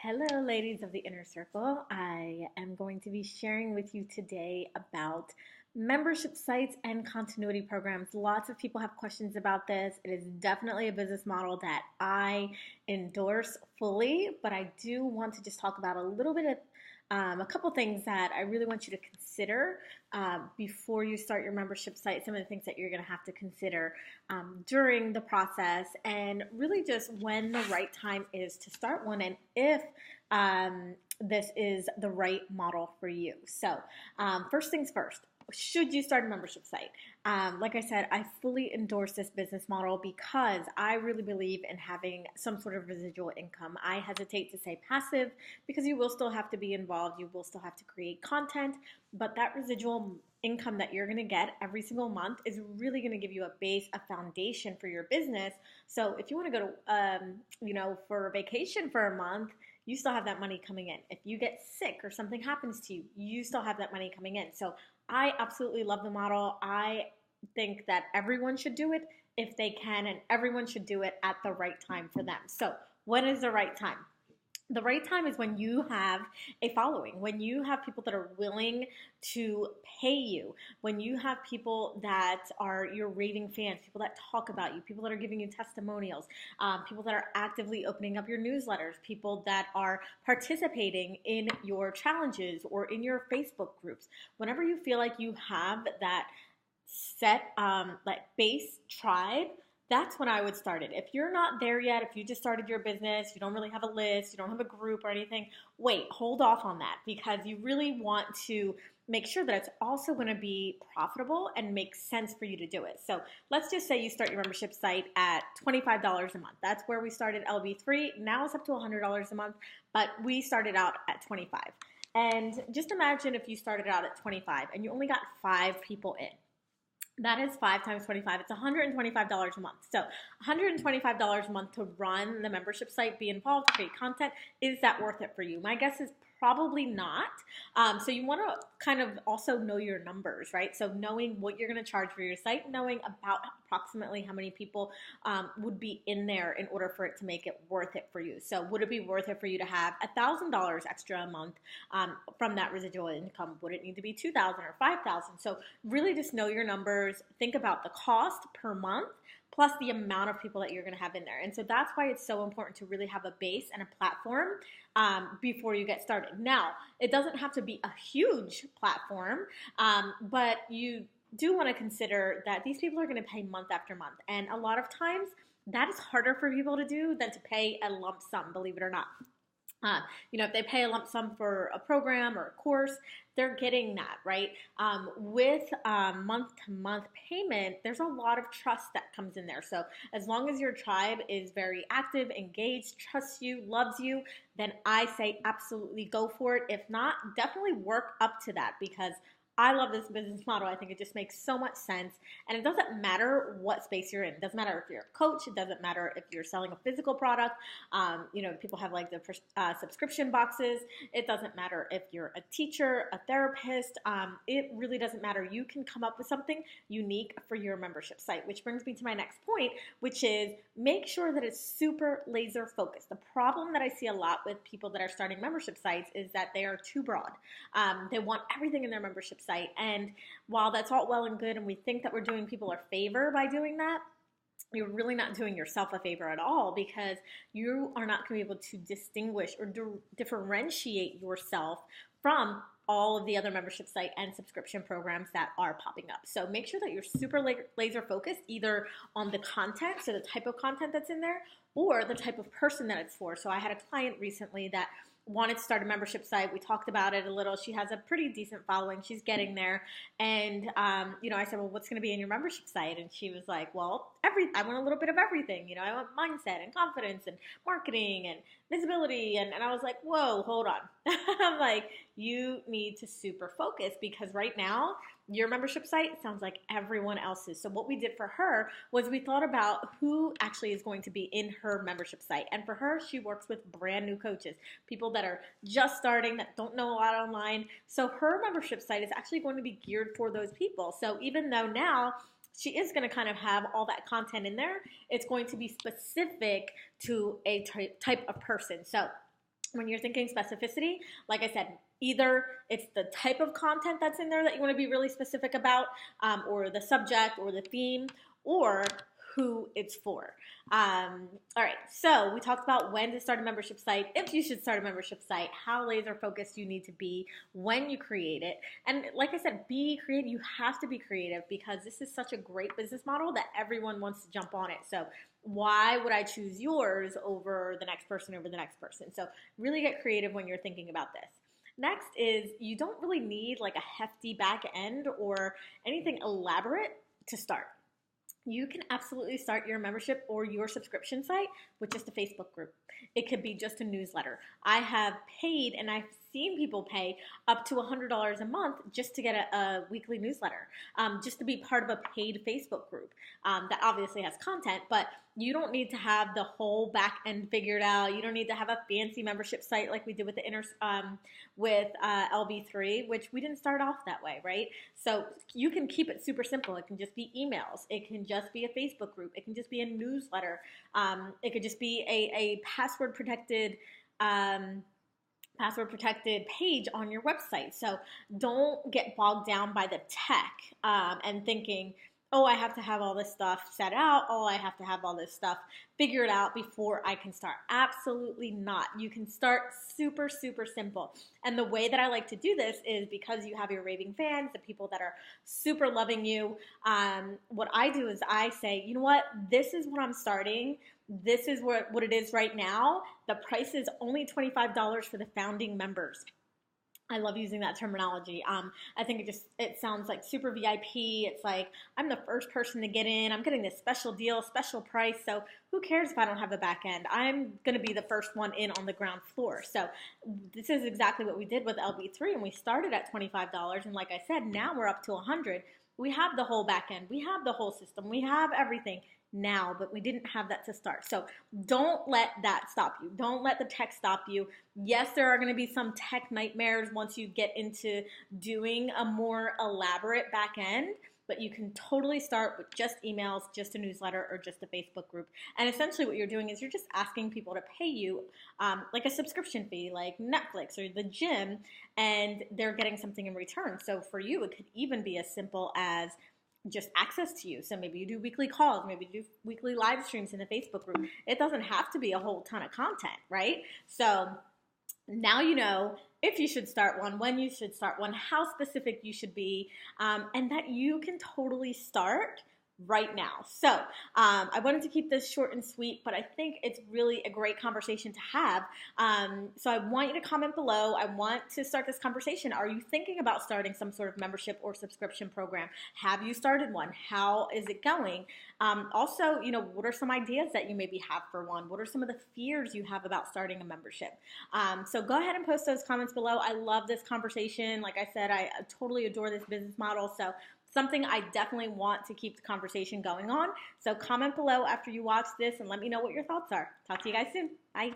Hello, ladies of the inner circle. I am going to be sharing with you today about membership sites and continuity programs. Lots of people have questions about this. It is definitely a business model that I endorse fully, but I do want to just talk about a little bit of a couple things that I really want you to consider before you start your membership site, some of the things that you're going to have to consider during the process, and really just when the right time is to start one and if this is the right model for you. So first things first, should you start a membership site? Like I said, I fully endorse this business model because I really believe in having some sort of residual income. I hesitate to say passive because you will still have to be involved. You will still have to create content, but that residual income that you're going to get every single month is really going to give you a base, a foundation for your business. So if you want to go to, for a vacation for a month, you still have that money coming in. If you get sick or something happens to you, you still have that money coming in. So I absolutely love the model. I think that everyone should do it if they can, and everyone should do it at the right time for them. So when is the right time? The right time is when you have a following, when you have people that are willing to pay you, when you have people that are your raving fans, people that talk about you, people that are giving you testimonials, people that are actively opening up your newsletters, people that are participating in your challenges or in your Facebook groups. Whenever you feel like you have that set base tribe, that's when I would start it. If you're not there yet, if you just started your business, you don't really have a list, you don't have a group or anything, wait, hold off on that because you really want to make sure that it's also going to be profitable and make sense for you to do it. So let's just say you start your membership site at $25 a month. That's where we started LB3. Now it's up to $100 a month, but we started out at $25. And just imagine if you started out at $25 and you only got 5 people in. That is 5 times 25. It's $125 a month. So $125 a month to run the membership site, be involved, create content. Is that worth it for you? My guess is probably not. So you want to kind of also know your numbers, right? So knowing what you're going to charge for your site, knowing about approximately how many people would be in there in order for it to make it worth it for you. So would it be worth it for you to have $1,000 extra a month from that residual income? Would it need to be $2,000 or $5,000? So really just know your numbers. Think about the cost per month plus the amount of people that you're going to have in there. And so that's why it's so important to really have a base and a platform before you get started. Now, it doesn't have to be a huge platform, but you do want to consider that these people are going to pay month after month. And a lot of times that is harder for people to do than to pay a lump sum, believe it or not. If they pay a lump sum for a program or a course, they're getting that, right? With month-to-month payment, there's a lot of trust that comes in there. So as long as your tribe is very active, engaged, trusts you, loves you, then I say absolutely go for it. If not, definitely work up to that because I love this business model. I think it just makes so much sense. And it doesn't matter what space you're in. It doesn't matter if you're a coach. It doesn't matter if you're selling a physical product. People have like the subscription boxes. It doesn't matter if you're a teacher, a therapist. It really doesn't matter. You can come up with something unique for your membership site, which brings me to my next point, which is make sure that it's super laser focused. The problem that I see a lot with people that are starting membership sites is that they are too broad. They want everything in their membership site. And while that's all well and good and we think that we're doing people a favor by doing that, you're really not doing yourself a favor at all because you are not going to be able to distinguish or differentiate yourself from all of the other membership site and subscription programs that are popping up. So make sure that you're super laser focused either on the content, so the type of content that's in there, or the type of person that it's for. So I had a client recently that wanted to start a membership site. We talked about it a little. She has a pretty decent following. She's getting there. And, I said, well, what's going to be in your membership site? And she was like, well, I want a little bit of everything. I want mindset and confidence and marketing and visibility. And I was like, whoa, hold on. I'm like, you need to super focus because right now your membership site sounds like everyone else's. So what we did for her was we thought about who actually is going to be in her membership site. And for her, she works with brand new coaches, people that are just starting, that don't know a lot online. So her membership site is actually going to be geared for those people. So even though now she is going to kind of have all that content in there, it's going to be specific to a type of person. So when you're thinking specificity, like I said, either it's the type of content that's in there that you want to be really specific about, or the subject or the theme, or who it's for. All right, so we talked about when to start a membership site, if you should start a membership site, how laser focused you need to be when you create it. And like I said, be creative. You have to be creative because this is such a great business model that everyone wants to jump on it. So why would I choose yours over the next person, over the next person? So really get creative when you're thinking about this. Next is you don't really need like a hefty back end or anything elaborate to start. You can absolutely start your membership or your subscription site with just a Facebook group. It could be just a newsletter. I have paid and I've seen people pay up to $100 a month just to get a weekly newsletter, just to be part of a paid Facebook group that obviously has content, but you don't need to have the whole back end figured out. You don't need to have a fancy membership site like we did with the LB3, which we didn't start off that way, right? So you can keep it super simple. It can just be emails. It can just be a Facebook group. It can just be a newsletter. It could just be a password protected page on your website. So don't get bogged down by the tech and thinking, oh, I have to have all this stuff set out. Oh, I have to have all this stuff figured out before I can start. Absolutely not. You can start super, super simple. And the way that I like to do this is because you have your raving fans, the people that are super loving you. What I do is I say, you know what? This is what I'm starting. This is what it is right now. The price is only $25 for the founding members. I love using that terminology. I think it sounds like super VIP. It's like, I'm the first person to get in. I'm getting this special deal, special price. So who cares if I don't have a back end? I'm going to be the first one in on the ground floor. So this is exactly what we did with LB3, and we started at $25. And like I said, now we're up to $100. We have the whole back end. We have the whole system. We have everything now, but we didn't have that to start. So don't let that stop you. Don't let the tech stop you. Yes, there are going to be some tech nightmares once you get into doing a more elaborate back end, but you can totally start with just emails, just a newsletter, or just a Facebook group. And essentially what you're doing is you're just asking people to pay you like a subscription fee, like Netflix or the gym, and they're getting something in return. So for you, it could even be as simple as just access to you. So maybe you do weekly calls, maybe you do weekly live streams in the Facebook group. It doesn't have to be a whole ton of content, right? So now you know if you should start one, when you should start one, how specific you should be, and that you can totally start right now. So I wanted to keep this short and sweet, but I think it's really a great conversation to have. So I want you to comment below. I want to start this conversation. Are you thinking about starting some sort of membership or subscription program? Have you started one? How is it going? Also, you know, what are some ideas that you maybe have for one? What are some of the fears you have about starting a membership? So go ahead and post those comments below. I love this conversation. Like I said, I totally adore this business model. So something I definitely want to keep the conversation going on. So comment below after you watch this and let me know what your thoughts are. Talk to you guys soon. Bye.